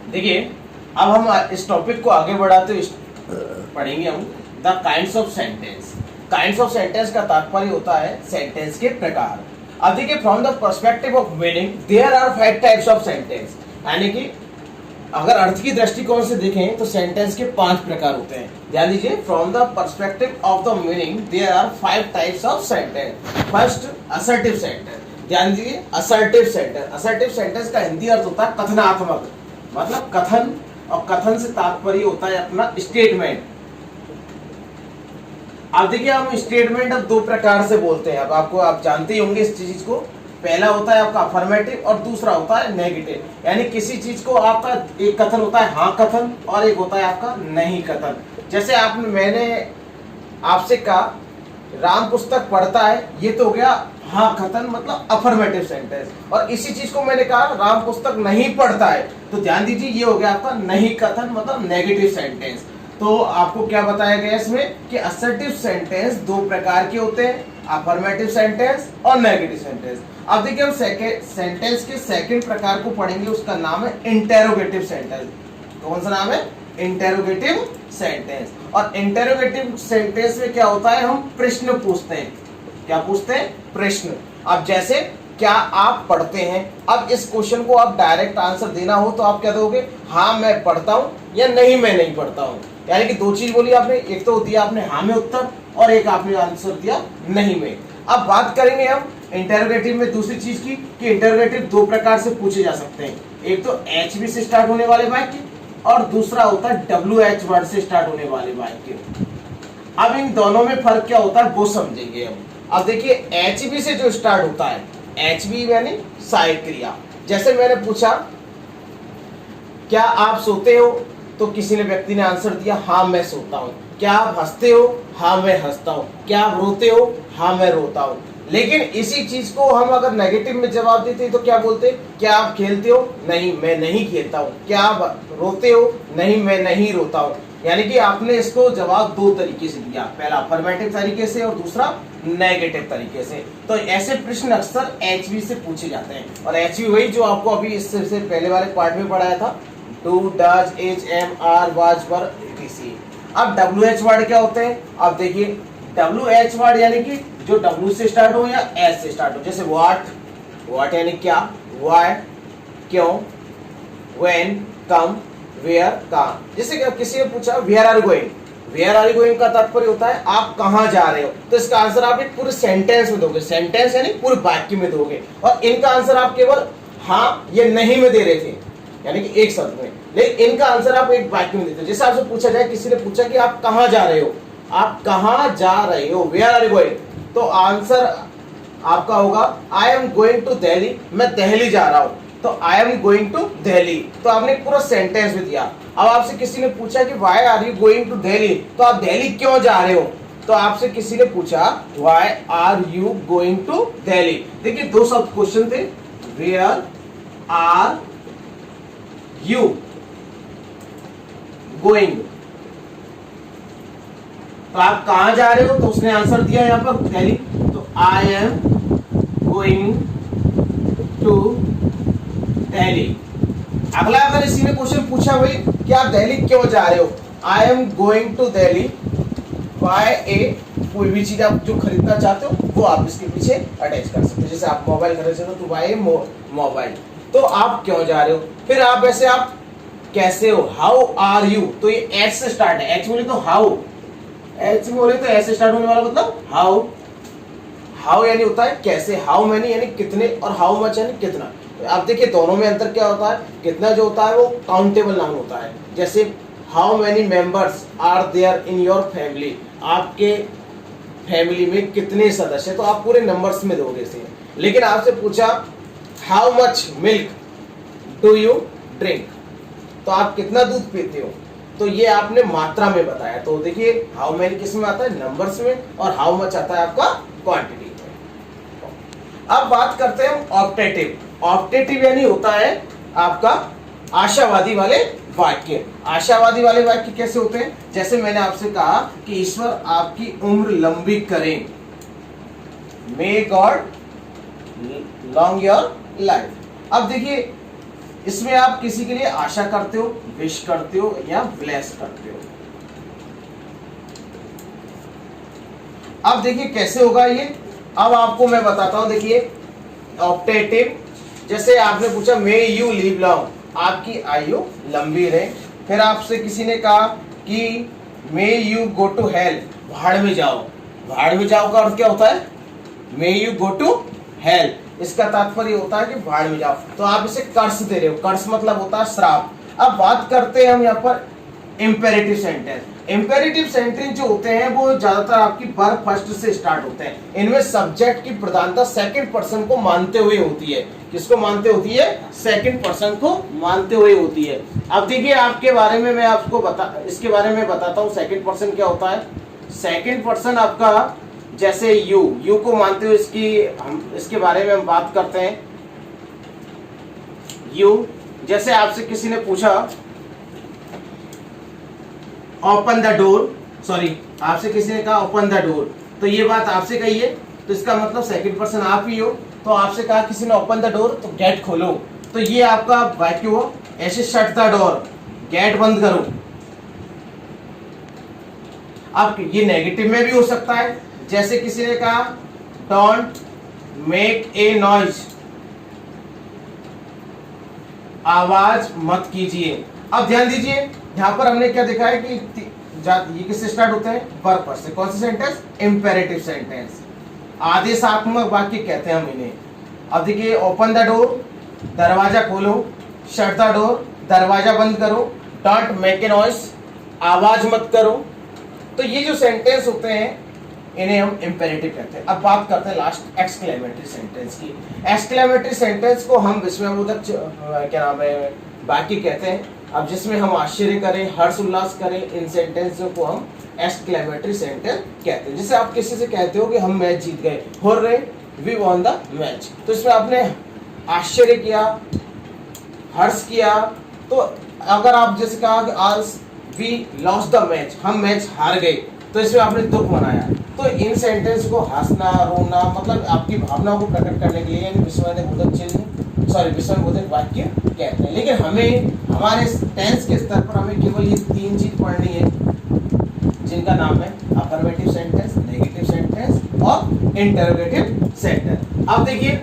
देखिए, अब हम इस टॉपिक को आगे बढ़ाते पढ़ेंगे हम the kinds of sentence. Kinds of sentence का तात्पर्य होता है सेंटेंस के प्रकार। अब देखिए, from the perspective of meaning there are 5 types of sentence. यानी कि अगर अर्थ की दृष्टिकोण से देखें तो सेंटेंस के 5 प्रकार होते हैं। ध्यान दीजिए, from the perspective of the meaning there are 5 types of sentence. First, assertive sentence. ध्यान दीजिए, असर्टिव सेंटेंस। असर्टिव सेंटेंस का हिंदी अर्थ होता है कथनात्मक, मतलब कथन, और कथन से तात्पर्य होता है अपना स्टेटमेंट। अब देखिए, हम स्टेटमेंट अब 2 प्रकार से बोलते हैं। अब आपको, आप जानते ही होंगे इस चीज को। पहला होता है आपका अफर्मेटिव और दूसरा होता है नेगेटिव। यानी किसी चीज को आपका एक कथन होता है हाँ कथन और एक होता है आपका नहीं कथन। जैसे मैंने आपसे कहा राम पुस्तक पढ़ता है, ये तो हो गया हाँ कथन, मतलब अफर्मेटिव सेंटेंस। और इसी चीज को मैंने कहा राम पुस्तक नहीं पढ़ता है, तो ध्यान दीजिए ये हो गया आपका नहीं कथन, मतलब नेगेटिव सेंटेंस। तो आपको क्या बताया गया इसमें कि असर्टिव सेंटेंस 2 प्रकार के होते हैं, अफर्मेटिव सेंटेंस और नेगेटिव सेंटेंस। अब देखिए, हम सेंटेंस के सेकंड प्रकार को पढ़ेंगे, उसका नाम है इंटेरोगेटिव सेंटेंस। कौन सा नाम है? Interrogative sentence. और इंटेरोगेटिव सेंटेंस में क्या होता है, हम प्रश्न पूछते हैं। क्या पूछते हैं? प्रश्न। अब जैसे, क्या आप पढ़ते हैं? अब इस क्वेश्चन को आप डायरेक्ट आंसर देना हो तो आप क्या दोगे? हाँ मैं पढ़ता हूं या नहीं मैं नहीं पढ़ता हूं। यानी कि 2 चीज बोली आपने, एक तो दिया आपने हाँ में उत्तर और एक आपने आंसर दिया नहीं में। अब बात करेंगे हम इंटेरोगेटिव में दूसरी चीज की कि इंटेरोगेटिव 2 प्रकार से पूछे जा सकते हैं। एक तो HV से स्टार्ट होने वाले वाक्य और दूसरा होता है WH वर्ड से स्टार्ट होने वाले वाक्य। अब इन दोनों में फर्क क्या होता है वो समझेंगे हम। अब देखिए, HV से जो स्टार्ट होता है, HV यानी सहायक क्रिया। जैसे मैंने पूछा क्या आप सोते हो, तो किसी ने व्यक्ति ने आंसर दिया हाँ मैं सोता हूँ। क्या आप हंसते हो? हाँ मैं हंसता हूँ। क्या आप रोते हो? हाँ मैं रोता हूँ। लेकिन इसी चीज को हम अगर नेगेटिव में जवाब देते तो क्या बोलते? क्या आप खेलते हो? नहीं मैं नहीं खेलता हूँ। क्या आप रोते हो? नहीं मैं नहीं रोता हूँ। यानी कि आपने इसको जवाब 2 तरीके से दिया, पहला अफर्मेटिव तरीके से और दूसरा नेगेटिव तरीके से। तो ऐसे प्रश्न अक्सर HV से पूछे जाते हैं। और HV वही जो आपको अभी इससे पहले वाले पार्ट में पढ़ाया था, do, does, is, am, are, was, were, etc। अब WH वर्ड क्या होते हैं? अब देखिए, WH वर्ड यानी कि जो W से स्टार्ट हो या S से स्टार्ट हो। जैसे व्हाट यानी क्या, व्हाई क्यों, व्हेन, कम, वेयर, कहाँ। जैसे किसी ने पूछा where are you going, where are you going का तात्पर्य होता है आप कहाँ जा रहे हो। तो इसका आंसर आप एक पूरे सेंटेंस में दोगे, सेंटेंस यानी पूरे वाक्य में दोगे। और इनका आंसर आप केवल हाँ या नहीं में दे रहे थे, यानी कि एक शब्द में, लेकिन इनका आंसर आप एक वाक्य में देते हो। जैसे आपसे पूछा जाए, किसी ने पूछा कि आप कहाँ जा रहे हो, आप कहाँ जा रहे हो, वेयर आर यू गोइंग, तो आंसर आपका होगा I am going to Delhi, मैं दिल्ली जा रहा हूं। तो I am going to Delhi, तो आपने पूरा सेंटेंस में दिया। अब आपसे किसी ने पूछा कि why are you going to Delhi, तो आप दिल्ली क्यों जा रहे हो, तो आपसे किसी ने पूछा why are you going to Delhi. देखिए 2 शब्द क्वेश्चन थे, वेयर आर यू गोइंग, तो आप कहां जा रहे हो, तो उसने आंसर दिया यहां पर दिल्ली, तो I am going to Delhi. अगला अगर इसी ने क्वेश्चन पूछा भाई कि आप दिल्ली क्यों जा रहे हो, I am going to Delhi by a, कोई भी चीज आप जो खरीदना चाहते हो वो आप इसके पीछे अटैच कर सकते हो। जैसे आप मोबाइल खरीदना चाहते हो तो बाय ए मोबाइल, तो आप क्यों जा रहे हो। फिर आप वैसे आप कैसे हो, हाउ आर यू, तो ये एच से स्टार्ट है, एच बोले तो हाउ, एच बोले तो एच से स्टार्ट होने वाला मतलब हाउ। हाउ यानी होता है कैसे, हाउ मैनी यानी कितने, और हाउ मच यानी कितना। आप देखिए दोनों में अंतर क्या होता है, कितना जो होता है वो काउंटेबल नाउन होता है। जैसे how many members are there in your family, आपके फैमिली में कितने सदस्य, तो आप पूरे नंबर्स में दोगे इसे। लेकिन आपसे पूछा how much milk do you drink, तो आप कितना दूध पीते हो, तो ये आपने मात्रा में बताया। तो देखिए हाउ मेनी किस में आता है, नंबर्स में, और हाउ मच आता है आपका क्वांटिटी में। अब बात करते हैं हम ऑप्टेटिव। ऑप्टेटिव यानी होता है आपका आशावादी वाले वाक्य। आशावादी वाले वाक्य कैसे होते हैं, जैसे मैंने आपसे कहा कि ईश्वर आपकी उम्र लंबी करें, may God long your life. अब देखिए इसमें आप किसी के लिए आशा करते हो, विश करते हो या ब्लेस करते हो। अब देखिए कैसे होगा ये, अब आपको मैं बताता हूं। देखिए ऑप्टेटिव, जैसे आपने पूछा मे यू लिव लॉन्ग, आपकी आयु लंबी रहे। फिर आपसे किसी ने कहा कि may you go to hell, भाड़ में जाओ। भाड़ में जाओ का अर्थ क्या होता है? May you go to hell, इसका तात्पर्य होता है कि भाड़ में जाओ। तो आप इसे कर्स दे रहे हो, कर्स मतलब होता है श्राप। अब बात करते हैं हम यहाँ पर इंपेरेटिव सेंटेंस। इंपेरेटिव सेंटेंस जो होते हैं वो ज्यादातर आपकी वर्ब फर्स्ट से स्टार्ट होते हैं। इनमें सब्जेक्ट की प्रधानता सेकंड पर्सन को मानते हुए होती है। किसको मानते होती है? सेकंड पर्सन को मानते हुए होती है। अब देखिए आपके बारे में मैं आपको इसके बारे में बताता हूँ। सेकंड पर्सन क्या होता है? सेकंड पर्सन आपका जैसे यू को मानते हुए इसके बारे में हम बात करते हैं। यू, जैसे आपसे किसी ने पूछा ओपन द डोर, सॉरी आपसे किसी ने कहा ओपन द डोर, तो ये बात आपसे कही है, तो इसका मतलब सेकंड पर्सन आप ही हो। तो आपसे कहा किसी ने ओपन द डोर, तो गेट खोलो, तो ये आपका वाक्य हुआ। ऐसे शट द डोर, गेट बंद करो। अब ये नेगेटिव में भी हो सकता है, जैसे किसी ने कहा डोंट मेक ए नॉइज, आवाज मत कीजिए। अब ध्यान दीजिए यहाँ पर हमने क्या देखा है कि ये किससे स्टार्ट होते हैं? वर्ब पर से। कौन सा सेंटेंस? इंपेरेटिव सेंटेंस, आदेशात्मक वाक्य कहते हैं हम इन्हें। अब देखिए ओपन द डोर, दरवाजा खोलो, शट द डोर, दरवाजा बंद करो, डोंट मेक ए नॉइज, आवाज मत करो। तो ये जो सेंटेंस होते हैं इन्हें हम इंपेरेटिव कहते हैं। अब बात करते हैं लास्ट एक्सक्लेमेटरी सेंटेंस की। एक्सक्लेमेटरी सेंटेंस को हम विस्मयबोधक क्या नाम है वाक्य कहते हैं। अब जिसमें हम आश्चर्य करें, हर्ष उल्लास करें, इन सेंटेंसों को हम एक्सक्लेमेटरी सेंटेंस कहते हैं। जैसे आप किसी से कहते हो कि हम मैच जीत गए, hurray we won the match, तो इसमें आपने आश्चर्य किया, हर्ष किया। तो अगर आप जैसे कहा कि आज वी लॉस्ट द मैच, हम मैच हार गए, तो इसमें आपने दुख मनाया। तो इन सेंटेंस को हंसना, रोना, मतलब आपकी भावनाओं को प्रकट करने के लिए विस्मयबोधक चिन्ह, सॉरी विस्मयबोधक वाक्य कहते हैं। लेकिन हमें हमारे टेंस के स्तर पर हमें केवल ये तीन चीज पढ़नी है, जिनका नाम है अफर्मेटिव सेंटेंस, नेगेटिव सेंटेंस और इंटरोगेटिव सेंटेंस। अब देखिए